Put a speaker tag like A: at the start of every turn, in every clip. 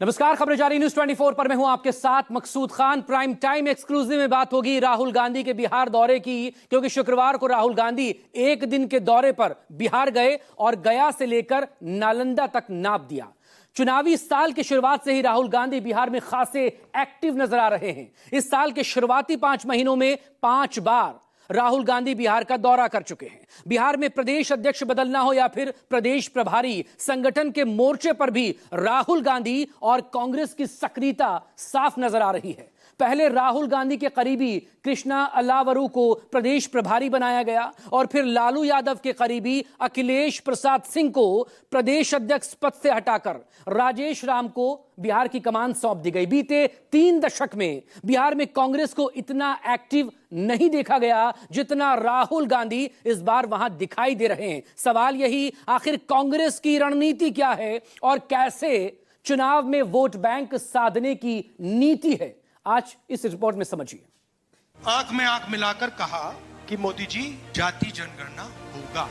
A: नमस्कार, खबरें जारी न्यूज 24 पर मैं हूं आपके साथ मकसूद खान। प्राइम टाइम एक्सक्लूसिव में बात होगी राहुल गांधी के बिहार दौरे की, क्योंकि शुक्रवार को राहुल गांधी एक दिन के दौरे पर बिहार गए और गया से लेकर नालंदा तक नाप दिया। चुनावी साल की शुरुआत से ही राहुल गांधी बिहार में खासे एक्टिव नजर आ रहे हैं। इस साल के शुरुआती 5 महीनों में 5 बार राहुल गांधी बिहार का दौरा कर चुके हैं। बिहार में प्रदेश अध्यक्ष बदलना हो या फिर प्रदेश प्रभारी, संगठन के मोर्चे पर भी राहुल गांधी और कांग्रेस की सक्रियता साफ नजर आ रही है। पहले राहुल गांधी के करीबी कृष्णा अल्लावरू को प्रदेश प्रभारी बनाया गया और फिर लालू यादव के करीबी अखिलेश प्रसाद सिंह को प्रदेश अध्यक्ष पद से हटाकर राजेश राम को बिहार की कमान सौंप दी गई। बीते 3 दशक में बिहार में कांग्रेस को इतना एक्टिव नहीं देखा गया जितना राहुल गांधी इस बार वहां दिखाई दे रहे हैं। सवाल यही, आखिर कांग्रेस की रणनीति क्या है और कैसे चुनाव में वोट बैंक साधने की नीति है, आज इस रिपोर्ट में समझिए।
B: आंख में आंख मिलाकर कहा कि मोदी जी जाति जनगणना होगा।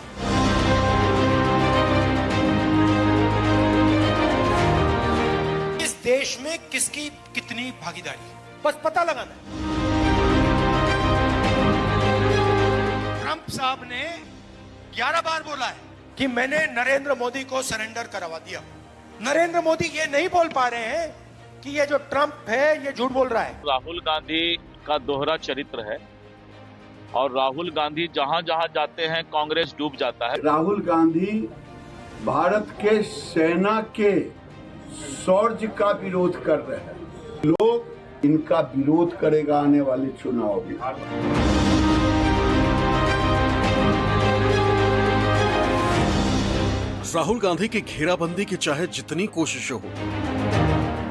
B: इस देश में किसकी कितनी भागीदारी, बस पता लगाना है। ट्रंप साहब ने 11 बार बोला है कि मैंने नरेंद्र मोदी को सरेंडर करवा दिया। नरेंद्र मोदी ये नहीं बोल पा रहे हैं कि ये जो ट्रंप है ये झूठ बोल रहा है।
C: राहुल गांधी का दोहरा चरित्र है और राहुल गांधी जहां जहां जाते हैं कांग्रेस डूब जाता है।
D: राहुल गांधी भारत के सेना के शौर्य का विरोध कर रहे हैं। लोग इनका विरोध करेगा आने वाले चुनाव में।
E: राहुल गांधी की घेराबंदी की चाहे जितनी कोशिशें हो,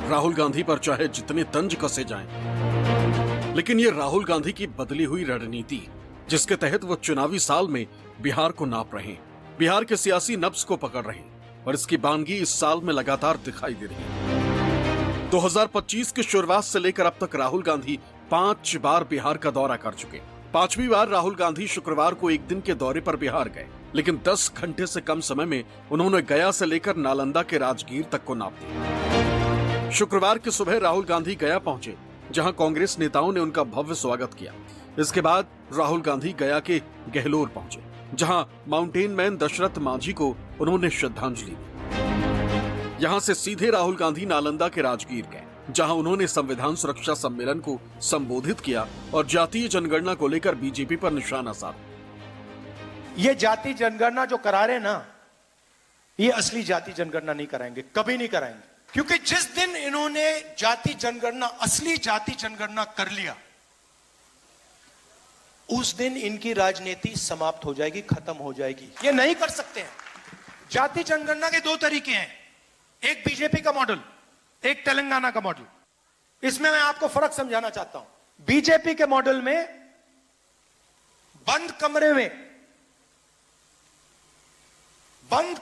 E: राहुल गांधी पर चाहे जितने तंज कसे जाएं, लेकिन ये राहुल गांधी की बदली हुई रणनीति, जिसके तहत वो चुनावी साल में बिहार को नाप रहे हैं, बिहार के सियासी नब्ज को पकड़ रहे हैं और इसकी बानगी इस साल में लगातार दिखाई दे रही है। 2025 की शुरुआत से लेकर अब तक राहुल गांधी 5 बार बिहार का दौरा कर चुके। 5वीं बार राहुल गांधी शुक्रवार को एक दिन के दौरे पर बिहार गए, लेकिन 10 घंटे से कम समय में उन्होंने गया से लेकर नालंदा के राजगीर तक को नाप दिया। शुक्रवार की सुबह राहुल गांधी गया पहुंचे, जहां कांग्रेस नेताओं ने उनका भव्य स्वागत किया। इसके बाद राहुल गांधी गया के गहलोर पहुंचे, जहां माउंटेन मैन दशरथ मांझी को उन्होंने श्रद्धांजलि दी। यहां से सीधे राहुल गांधी नालंदा के राजगीर गए, जहां उन्होंने संविधान सुरक्षा सम्मेलन को संबोधित किया और जातीय जनगणना को लेकर बीजेपी पर निशाना साधा।
B: ये जाति जनगणना जो करा रहे ना, ये असली जाति जनगणना नहीं कराएंगे, कभी नहीं कराएंगे। क्योंकि जिस दिन इन्होंने जाति जनगणना, असली जाति जनगणना कर लिया, उस दिन इनकी राजनीति समाप्त हो जाएगी, खत्म हो जाएगी। ये नहीं कर सकते हैं। जाति जनगणना के 2 तरीके हैं, एक बीजेपी का मॉडल, एक तेलंगाना का मॉडल। इसमें मैं आपको फर्क समझाना चाहता हूं। बीजेपी के मॉडल में बंद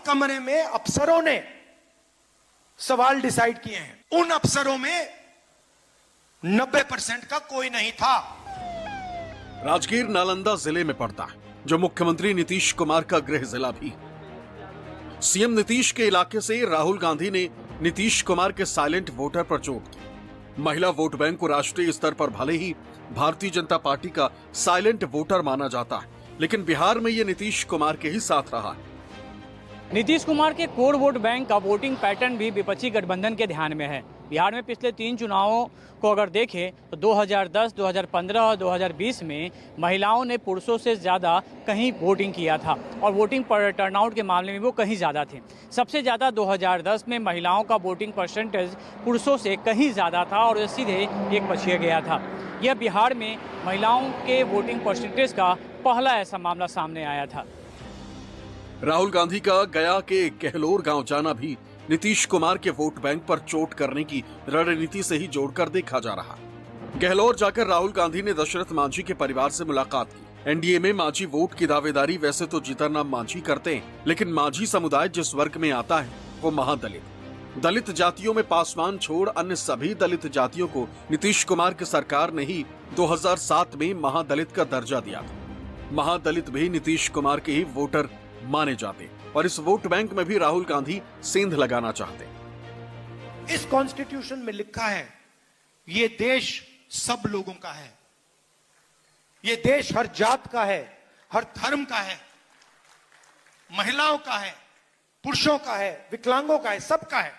B: कमरे में अफसरों ने सवाल डिसाइड किए हैं। उन अफसरों में 90% का कोई नहीं था।
E: राजगीर नालंदा जिले में पड़ता है, जो मुख्यमंत्री नीतीश कुमार का गृह जिला भी है। सीएम नीतीश के इलाके से राहुल गांधी ने नीतीश कुमार के साइलेंट वोटर पर चोट की। महिला वोट बैंक को राष्ट्रीय स्तर पर भले ही भारतीय जनता पार्टी का साइलेंट वोटर माना जाता है, लेकिन बिहार में ये नीतीश कुमार के ही साथ रहा है।
F: नीतीश कुमार के कोर वोट बैंक का वोटिंग पैटर्न भी विपक्षी गठबंधन के ध्यान में है। बिहार में पिछले 3 चुनावों को अगर देखें तो 2010, 2015 और 2020 में महिलाओं ने पुरुषों से ज़्यादा कहीं वोटिंग किया था और वोटिंग पर टर्नआउट के मामले में वो कहीं ज़्यादा थे। सबसे ज़्यादा 2010 में महिलाओं का वोटिंग परसेंटेज पुरुषों से कहीं ज़्यादा था और सीधे एक पछिया गया था। यह बिहार में महिलाओं के वोटिंग परसेंटेज का पहला ऐसा मामला सामने आया था।
E: राहुल गांधी का गया के गहलोर गांव जाना भी नीतीश कुमार के वोट बैंक पर चोट करने की रणनीति से ही जोड़कर देखा जा रहा। गहलोर जाकर राहुल गांधी ने दशरथ मांझी के परिवार से मुलाकात की। एनडीए में मांझी वोट की दावेदारी वैसे तो जीतनराम मांझी करते हैं, लेकिन मांझी समुदाय जिस वर्ग में आता है वो महादलित। दलित जातियों में पासवान छोड़ अन्य सभी दलित जातियों को नीतीश कुमार की सरकार ने ही 2007 में महादलित का दर्जा दिया था। महादलित भी नीतीश कुमार के ही वोटर माने जाते और इस वोट बैंक में भी राहुल गांधी सेंध लगाना चाहते।
B: इस कॉन्स्टिट्यूशन में लिखा है ये देश सब लोगों का है, ये देश हर जात का है, हर धर्म का है, महिलाओं का है, पुरुषों का है, विकलांगों का है, सबका है।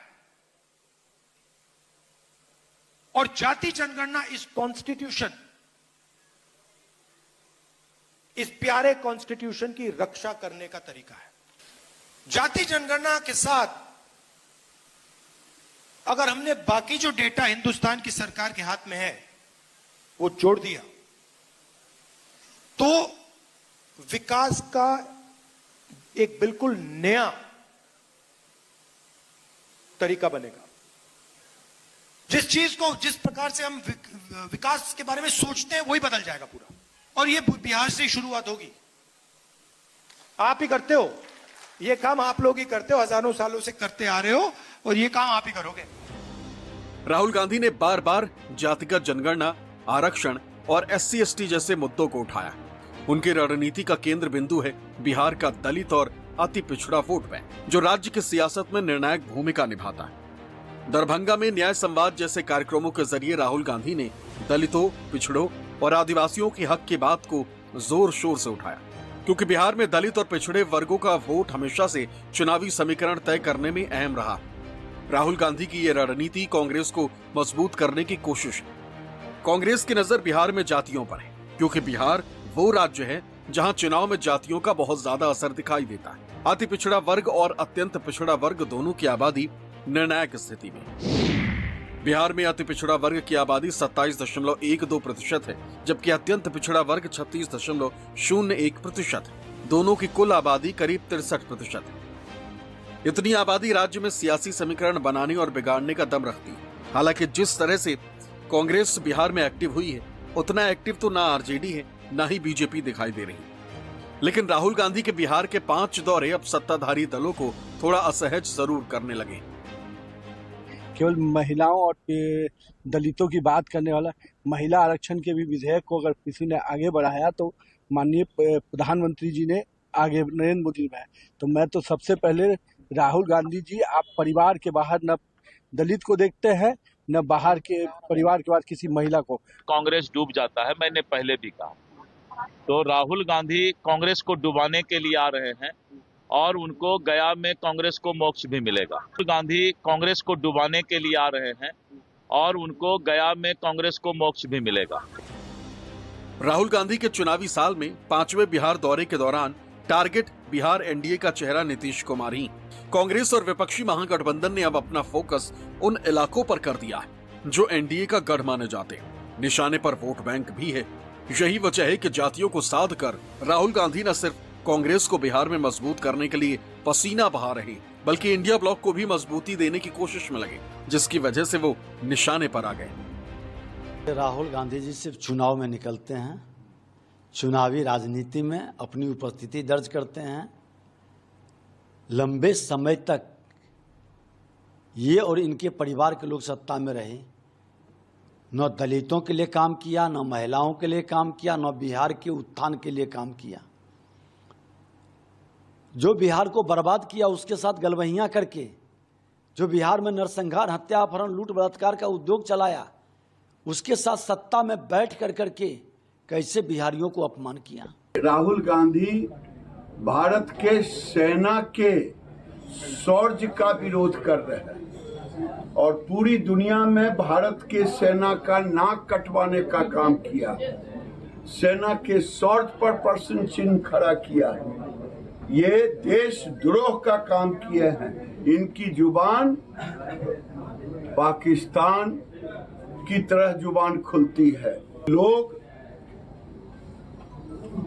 B: और जाति जनगणना इस कॉन्स्टिट्यूशन, इस प्यारे कॉन्स्टिट्यूशन की रक्षा करने का तरीका है। जाति जनगणना के साथ अगर हमने बाकी जो डेटा हिंदुस्तान की सरकार के हाथ में है वो जोड़ दिया तो विकास का एक बिल्कुल नया तरीका बनेगा। जिस चीज को, जिस प्रकार से हम विकास के बारे में सोचते हैं वही बदल जाएगा पूरा। और ये बिहार से ही शुरुआत होगी। आप ही करते हो ये काम, आप लोग ही करते हो, हजारों सालों से करते आ रहे हो और ये काम आप ही करोगे।
E: राहुल गांधी ने बार बार जातिगत जनगणना, आरक्षण और SC/ST जैसे मुद्दों को उठाया। उनकी रणनीति का केंद्र बिंदु है बिहार का दलित और अति पिछड़ा वोट बैंक, जो राज्य की सियासत में निर्णायक भूमिका निभाता है। दरभंगा में न्याय संवाद जैसे कार्यक्रमों के जरिए राहुल गांधी ने दलितों, पिछड़ों और आदिवासियों की हक की बात को जोर शोर से उठाया, क्योंकि बिहार में दलित और पिछड़े वर्गों का वोट हमेशा से चुनावी समीकरण तय करने में अहम रहा। राहुल गांधी की ये रणनीति कांग्रेस को मजबूत करने की कोशिश है। कांग्रेस की नजर बिहार में जातियों पर है, क्योंकि बिहार वो राज्य है जहां चुनाव में जातियों का बहुत ज्यादा असर दिखाई देता है। अति पिछड़ा वर्ग और अत्यंत पिछड़ा वर्ग दोनों की आबादी निर्णायक स्थिति में। बिहार में अति पिछड़ा वर्ग की आबादी 27.12% है, जबकि अत्यंत पिछड़ा वर्ग 36.01% है। दोनों की कुल आबादी करीब 63% है। इतनी आबादी राज्य में सियासी समीकरण बनाने और बिगाड़ने का दम रखती है। हालांकि जिस तरह से कांग्रेस बिहार में एक्टिव हुई है, उतना एक्टिव तो ना आरजेडी है, ना ही बीजेपी दिखाई दे रही है। लेकिन राहुल गांधी के बिहार के 5 दौरे अब सत्ताधारी दलों को थोड़ा असहज जरूर करने लगे।
G: केवल महिलाओं और दलितों की बात करने वाला, महिला आरक्षण के भी विधेयक को अगर किसी ने आगे बढ़ाया तो माननीय प्रधानमंत्री जी ने आगे, नरेंद्र मोदी ने। तो मैं तो सबसे पहले राहुल गांधी जी, आप परिवार के बाहर न दलित को देखते हैं न बाहर के परिवार के बाद किसी महिला को।
C: कांग्रेस डूब जाता है, मैंने पहले भी कहा। तो राहुल गांधी कांग्रेस को डुबाने के लिए आ रहे हैं और उनको गया में कांग्रेस को मोक्ष भी मिलेगा। राहुल गांधी कांग्रेस को डुबाने के लिए आ रहे हैं और उनको गया में कांग्रेस को मोक्ष भी मिलेगा।
E: राहुल गांधी के चुनावी साल में 5वें बिहार दौरे के दौरान टारगेट बिहार एनडीए का चेहरा नीतीश कुमार ही। कांग्रेस और विपक्षी महागठबंधन ने अब अपना फोकस उन इलाकों पर कर दिया है जो एनडीए का गढ़ माने जाते हैं। निशाने पर वोट बैंक भी है। यही वजह है कि जातियों को साध कर राहुल गांधी न सिर्फ कांग्रेस को बिहार में मजबूत करने के लिए पसीना बहा रहे, बल्कि इंडिया ब्लॉक को भी मजबूती देने की कोशिश में लगे, जिसकी वजह से वो निशाने पर आ गए।
H: राहुल गांधी जी सिर्फ चुनाव में निकलते हैं, चुनावी राजनीति में अपनी उपस्थिति दर्ज करते हैं। लंबे समय तक ये और इनके परिवार के लोग सत्ता में रहे, न दलितों के लिए काम किया, न महिलाओं के लिए काम किया, न बिहार के उत्थान के लिए काम किया। जो बिहार को बर्बाद किया उसके साथ गलबहियां करके, जो बिहार में नरसंहार, हत्या, अपहरण, लूट, बलात्कार का उद्योग चलाया, उसके साथ सत्ता में बैठ कर करके कैसे बिहारियों को अपमान किया।
D: राहुल गांधी भारत के सेना के शौर्य का विरोध कर रहे हैं और पूरी दुनिया में भारत के सेना का नाक कटवाने का काम किया, सेना के शौर्य पर प्रश्न चिन्ह खड़ा किया है। ये देशद्रोह का काम किए हैं। इनकी जुबान पाकिस्तान की तरह जुबान खुलती है। लोग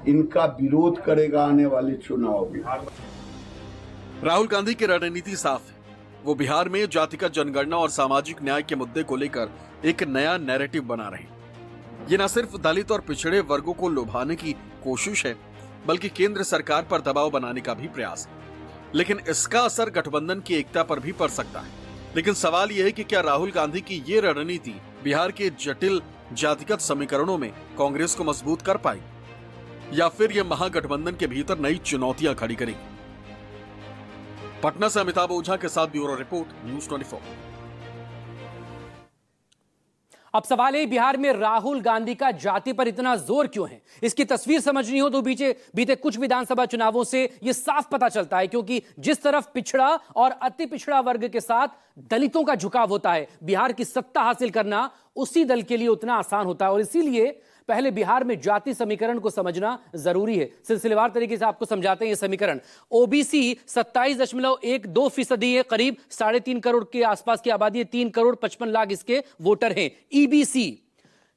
D: इनका विरोध करेगा आने वाले चुनाव में।
E: राहुल गांधी की रणनीति साफ है। वो बिहार में जातिगत जनगणना और सामाजिक न्याय के मुद्दे को लेकर एक नया नैरेटिव बना रहे हैं। ये न सिर्फ दलित और पिछड़े वर्गों को लुभाने की कोशिश है, बल्कि केंद्र सरकार पर दबाव बनाने का भी प्रयास है। लेकिन इसका असर गठबंधन की एकता पर भी पड़ सकता है। लेकिन सवाल यह है कि क्या राहुल गांधी की ये रणनीति बिहार के जटिल जातिगत समीकरणों में कांग्रेस को मजबूत कर पाएगी, या फिर यह महागठबंधन के भीतर नई चुनौतियां खड़ी करेगी। पटना से अमिताभ ओझा के साथ ब्यूरो रिपोर्ट, न्यूज़ 24।
A: अब सवाल है बिहार में राहुल गांधी का जाति पर इतना जोर क्यों है। इसकी तस्वीर समझनी हो तो बीते कुछ विधानसभा चुनावों से यह साफ पता चलता है, क्योंकि जिस तरफ पिछड़ा और अति पिछड़ा वर्ग के साथ दलितों का झुकाव होता है, बिहार की सत्ता हासिल करना उसी दल के लिए उतना आसान होता है। और इसीलिए पहले बिहार में जाति समीकरण को समझना जरूरी है। सिलसिलेवार तरीके से आपको समझाते हैं। यह समीकरण ओबीसी 27.12% है, करीब 3.5 करोड़ के आसपास की आबादी है, 3 करोड़ 55 लाख इसके वोटर हैं। ईबीसी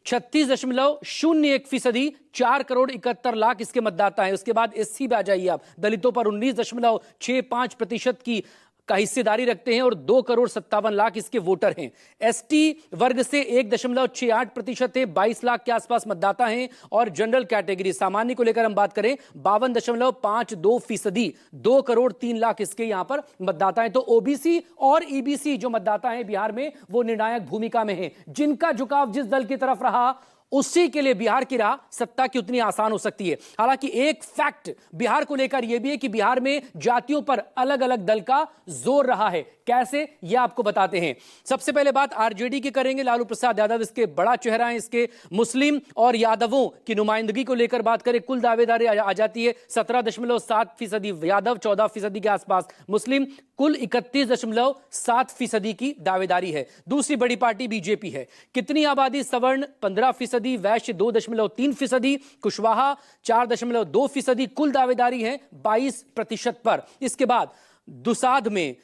A: 36.01%, 4 करोड़ 71 लाख इसके मतदाता हैं। उसके बाद एससी पे आ जाइए आप, दलितों पर 19.65% की हिस्सेदारी रखते हैं और 2 करोड़ 57 लाख इसके वोटर हैं। एसटी वर्ग से 1.68% है, 22 लाख के आसपास मतदाता हैं। और जनरल कैटेगरी सामान्य को लेकर हम बात करें 52.52%, 2 करोड़ 3 लाख इसके यहां पर मतदाता हैं। तो ओबीसी और ईबीसी जो मतदाता हैं बिहार में, वो निर्णायक भूमिका में हैं। जिनका झुकाव जिस दल की तरफ रहा, उसी के लिए बिहार की राह सत्ता की उतनी आसान हो सकती है। हालांकि एक फैक्ट बिहार को लेकर यह भी है कि बिहार में जातियों पर अलग अलग दल का जोर रहा है। कैसे, यह आपको बताते हैं। सबसे पहले बात आरजेडी की करेंगे। लालू प्रसाद यादव इसके बड़ा चेहरा है। इसके मुस्लिम और यादवों की नुमाइंदगी को लेकर बात करें, कुल दावेदारी आ जाती है 17.7% यादव, 14% के आसपास मुस्लिम, कुल 31.7% की दावेदारी है। दूसरी बड़ी पार्टी बीजेपी है। कितनी आबादी? सवर्ण 15%, वैश्य 2.3%, कुशवाहा 4.2%, कुल दावेदारी है 22% पर। इसके बाद दुसाध में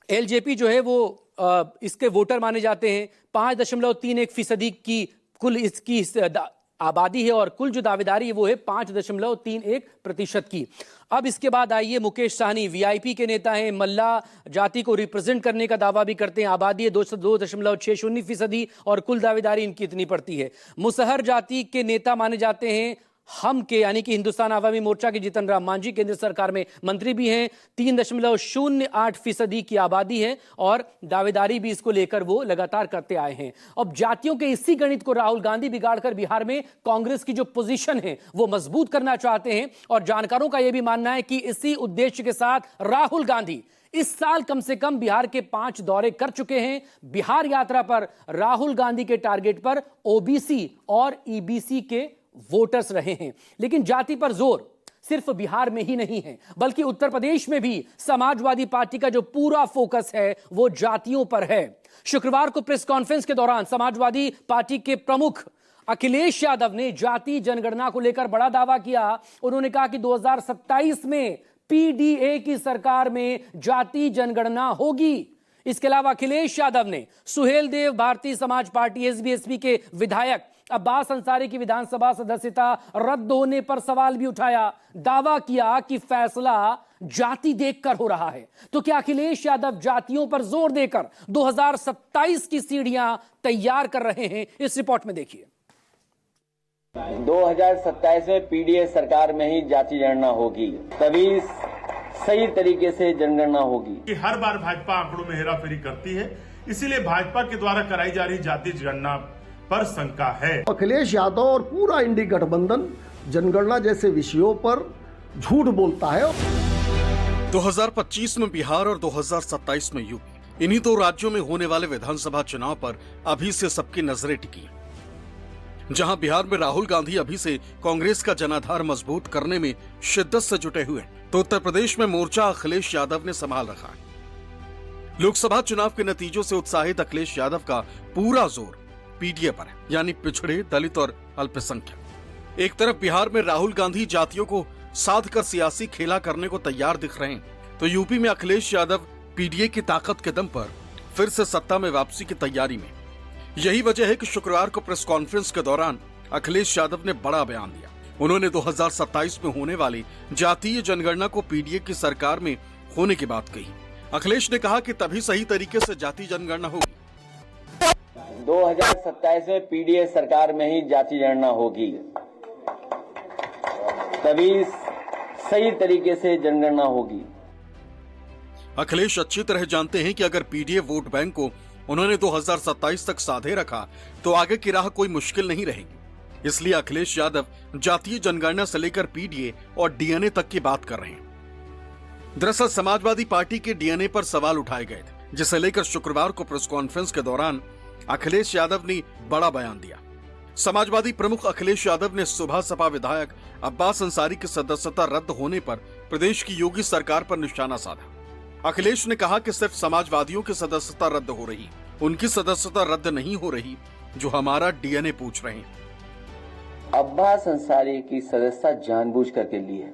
A: एलजेपी जो है वो इसके वोटर माने जाते हैं। 5.31% की कुल इसकी आबादी है और कुल जो दावेदारी है वो है 5.31% की। अब इसके बाद आइए मुकेश साहनी, वीआईपी के नेता हैं, मल्ला जाति को रिप्रेजेंट करने का दावा भी करते हैं। आबादी है 2.60% और कुल दावेदारी इनकी इतनी पड़ती है। मुसहर जाति के नेता माने जाते हैं हम के, यानी कि हिंदुस्तान आवामी मोर्चा के जीतन राम मांझी, केंद्र सरकार में मंत्री भी हैं। 3.08% की आबादी है और दावेदारी भी इसको लेकर वो लगातार करते आए हैं। अब जातियों के इसी गणित को राहुल गांधी बिगाड़कर बिहार में कांग्रेस की जो पोजीशन है वो मजबूत करना चाहते हैं। और जानकारों का यह भी मानना है कि इसी उद्देश्य के साथ राहुल गांधी इस साल कम से कम बिहार के 5 दौरे कर चुके हैं। बिहार यात्रा पर राहुल गांधी के टारगेट पर ओबीसी और ईबीसी के वोटर्स रहे हैं। लेकिन जाति पर जोर सिर्फ बिहार में ही नहीं है, बल्कि उत्तर प्रदेश में भी समाजवादी पार्टी का जो पूरा फोकस है वो जातियों पर है। शुक्रवार को प्रेस कॉन्फ्रेंस के दौरान समाजवादी पार्टी के प्रमुख अखिलेश यादव ने जाति जनगणना को लेकर बड़ा दावा किया। उन्होंने कहा कि 2027 में पीडीए की सरकार में जाति जनगणना होगी। इसके अलावा अखिलेश यादव ने सुहेल देव, भारतीय समाज पार्टी एसबीएसपी के विधायक अब्बास अंसारी की विधानसभा सदस्यता रद्द होने पर सवाल भी उठाया। दावा किया कि फैसला जाति देखकर हो रहा है। तो क्या अखिलेश यादव जातियों पर जोर देकर 2027 की सीढ़ियां तैयार कर रहे हैं? इस रिपोर्ट में देखिए।
I: 2027 में पीडीए सरकार में ही जाति जनगणना होगी, तभी सही तरीके से जनगणना होगी।
J: कि हर बार भाजपा आंकड़ों में हेराफेरी करती है, इसीलिए भाजपा के द्वारा कराई जा रही जाति जनगणना पर शंका है।
K: अखिलेश यादव और पूरा इंडी गठबंधन जनगणना जैसे विषयों पर झूठ बोलता है।
E: 2025 में बिहार और 2027 में यूपी, इन्हीं दो राज्यों में होने वाले विधानसभा चुनाव पर अभी से सबकी नजरें टिकी। जहां बिहार में राहुल गांधी अभी से कांग्रेस का जनाधार मजबूत करने में शिद्दत से जुटे हुए, तो उत्तर प्रदेश में मोर्चा अखिलेश यादव ने संभाल रखा है। लोकसभा चुनाव के नतीजों से उत्साहित अखिलेश यादव का पूरा जोर पीडीए पर है, यानी पिछड़े, दलित और अल्पसंख्यक। एक तरफ बिहार में राहुल गांधी जातियों को साध कर सियासी खेला करने को तैयार दिख रहे हैं, तो यूपी में अखिलेश यादव पीडीए की ताकत के दम पर फिर से सत्ता में वापसी की तैयारी में। यही वजह है कि शुक्रवार को प्रेस कॉन्फ्रेंस के दौरान अखिलेश यादव ने बड़ा बयान दिया। उन्होंने 2027 में होने वाली जातीय जनगणना को पीडीए की सरकार में होने की बात कही। अखिलेश ने कहा कि तभी सही तरीके से जाति जनगणना होगी।
I: 2027 में पीडीए सरकार में ही जाति जनगणना होगी, तभी सही तरीके से जनगणना होगी।
E: अखिलेश अच्छी तरह जानते हैं कि अगर पीडीए वोट बैंक को उन्होंने 2027 तक साधे रखा तो आगे की राह कोई मुश्किल नहीं रहेगी। इसलिए अखिलेश यादव जातीय जनगणना से लेकर पीडीए और डीएनए तक की बात कर रहे हैं। दरअसल समाजवादी पार्टी के डीएनए पर सवाल उठाए गए थे, जिसे लेकर शुक्रवार को प्रेस कॉन्फ्रेंस के दौरान अखिलेश यादव ने बड़ा बयान दिया। समाजवादी प्रमुख अखिलेश यादव ने सुबह सपा विधायक अब्बास अंसारी की सदस्यता रद्द होने पर प्रदेश की योगी सरकार पर निशाना साधा। अखिलेश ने कहा कि सिर्फ समाजवादियों की सदस्यता रद्द हो रही, उनकी सदस्यता रद्द नहीं हो रही जो हमारा डीएनए पूछ रहे हैं।
I: अब्बास अंसारी की सदस्यता जानबूझ करके ली है,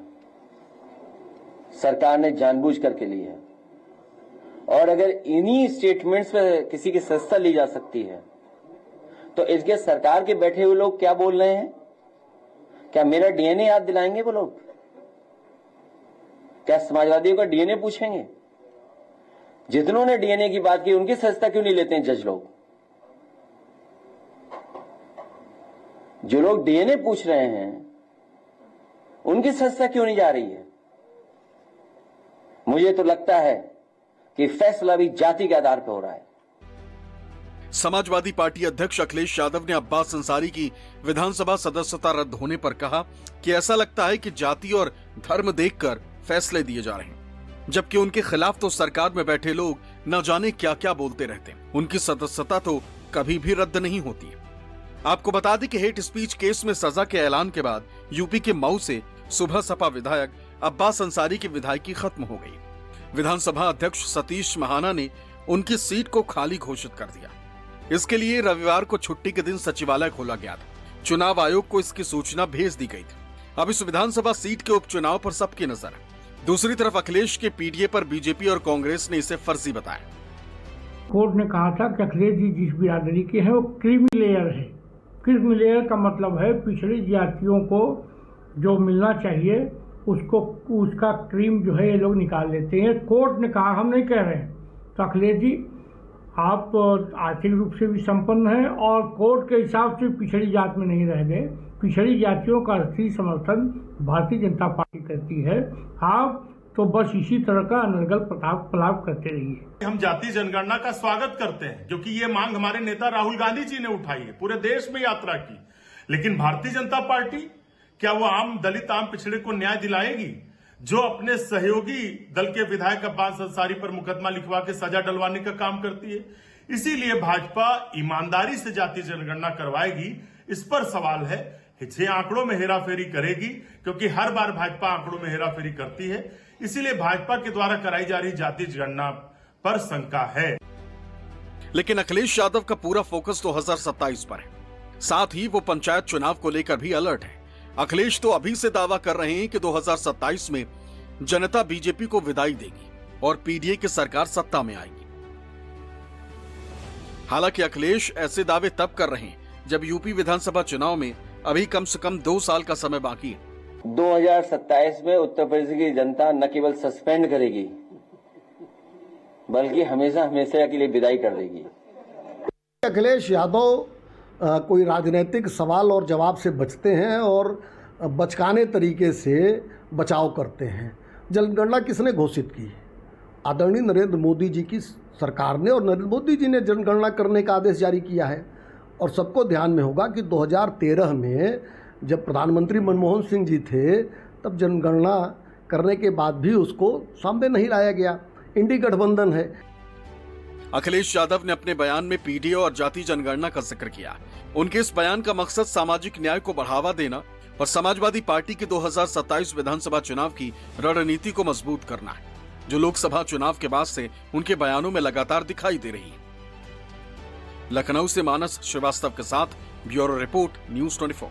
I: सरकार ने जानबूझ करके ली है। और अगर इन्हीं स्टेटमेंट्स पे किसी की सदस्यता ली जा सकती है तो इसके सरकार के बैठे हुए लोग क्या बोल रहे हैं? क्या मेरा डीएनए याद दिलाएंगे वो लोग? क्या समाजवादियों का डीएनए पूछेंगे? जितनों ने डीएनए की बात की उनकी सदस्यता क्यों नहीं लेते हैं जज लोग? जो लोग डीएनए पूछ रहे हैं उनकी सदस्यता क्यों नहीं जा रही है? मुझे तो लगता है कि फैसला भी जाति के आधार पर हो रहा है।
E: समाजवादी पार्टी अध्यक्ष अखिलेश यादव ने अब्बास अंसारी की विधानसभा सदस्यता रद्द होने पर कहा कि ऐसा लगता है कि जाति और धर्म देखकर फैसले दिए जा रहे हैं, जबकि उनके खिलाफ तो सरकार में बैठे लोग न जाने क्या क्या बोलते रहते हैं। उनकी सदस्यता तो कभी भी रद्द नहीं होती है। आपको बता दें कि हेट स्पीच केस में सजा के ऐलान के बाद यूपी के मऊ से सुबह सपा विधायक अब्बास अंसारी की विधायकी खत्म हो गई। विधानसभा अध्यक्ष सतीश महाना ने उनकी सीट को खाली घोषित कर दिया। इसके लिए रविवार को छुट्टी के दिन सचिवालय खोला गया था। चुनाव आयोग को इसकी सूचना भेज दी गई थी। अब इस विधानसभा सीट के उपचुनाव पर सबकी नजर है। दूसरी तरफ अखिलेश के पीडीए पर बीजेपी और कांग्रेस ने इसे फर्जी बताया।
L: कोर्ट ने कहा था कि अखिलेश जी जिस बिरादरी के हैं वो क्रीमी लेयर है। क्रीमी लेयर का मतलब है पिछड़ी जातियों को जो मिलना चाहिए उसको, उसका क्रीम जो है ये लोग निकाल लेते हैं। कोर्ट ने कहा, हम नहीं कह रहे हैं। तो अखिलेश जी आप आर्थिक रूप से भी संपन्न हैं और कोर्ट के हिसाब से पिछड़ी जात में नहीं रह गए। पिछड़ी जातियों का असली समर्थन भारतीय जनता पार्टी करती है। आप तो बस इसी तरह का अनर्गल प्रलाप करते रहिए।
J: हम जाति जनगणना का स्वागत करते हैं क्योंकि ये मांग हमारे नेता राहुल गांधी जी ने उठाई है, पूरे देश में यात्रा की। लेकिन भारतीय जनता पार्टी क्या वो आम दलित, आम पिछड़े को न्याय दिलाएगी जो अपने सहयोगी दल के विधायक अब्बास अंसारी पर मुकदमा लिखवा के सजा डलवाने का काम करती है? इसीलिए भाजपा ईमानदारी से जाति जनगणना करवाएगी, इस पर सवाल है। ये आंकड़ों में हेराफेरी करेगी क्योंकि हर बार भाजपा आंकड़ों में हेराफेरी करती है, इसीलिए भाजपा के द्वारा कराई जा रही जाति जनगणना पर शंका है।
E: लेकिन अखिलेश यादव का पूरा फोकस 2027 पर है। साथ ही वो पंचायत चुनाव को लेकर भी अलर्ट है। अखिलेश तो अभी से दावा कर रहे हैं कि 2027 में जनता बीजेपी को विदाई देगी और पीडीए की सरकार सत्ता में आएगी। हालांकि अखिलेश ऐसे दावे तब कर रहे हैं जब यूपी विधानसभा चुनाव में अभी कम से कम 2 साल का समय बाकी है।
I: 2027 में उत्तर प्रदेश की जनता न केवल सस्पेंड करेगी बल्कि हमेशा हमेशा के लिए विदाई कर देगी।
K: अखिलेश यादव कोई राजनीतिक सवाल और जवाब से बचते हैं और बचकाने तरीके से बचाव करते हैं। जनगणना किसने घोषित की? आदरणीय नरेंद्र मोदी जी की सरकार ने, और नरेंद्र मोदी जी ने जनगणना करने का आदेश जारी किया है। और सबको ध्यान में होगा कि 2013 में जब प्रधानमंत्री मनमोहन सिंह जी थे तब जनगणना करने के बाद भी उसको सामने नहीं लाया गया। इंडी गठबंधन है।
E: अखिलेश यादव ने अपने बयान में पीडीए और जाति जनगणना का जिक्र किया। उनके इस बयान का मकसद सामाजिक न्याय को बढ़ावा देना और समाजवादी पार्टी के 2027 विधानसभा चुनाव की रणनीति को मजबूत करना है, जो लोकसभा चुनाव के बाद से उनके बयानों में लगातार दिखाई दे रही है। लखनऊ से मानस श्रीवास्तव के साथ ब्यूरो रिपोर्ट, न्यूज़ 24।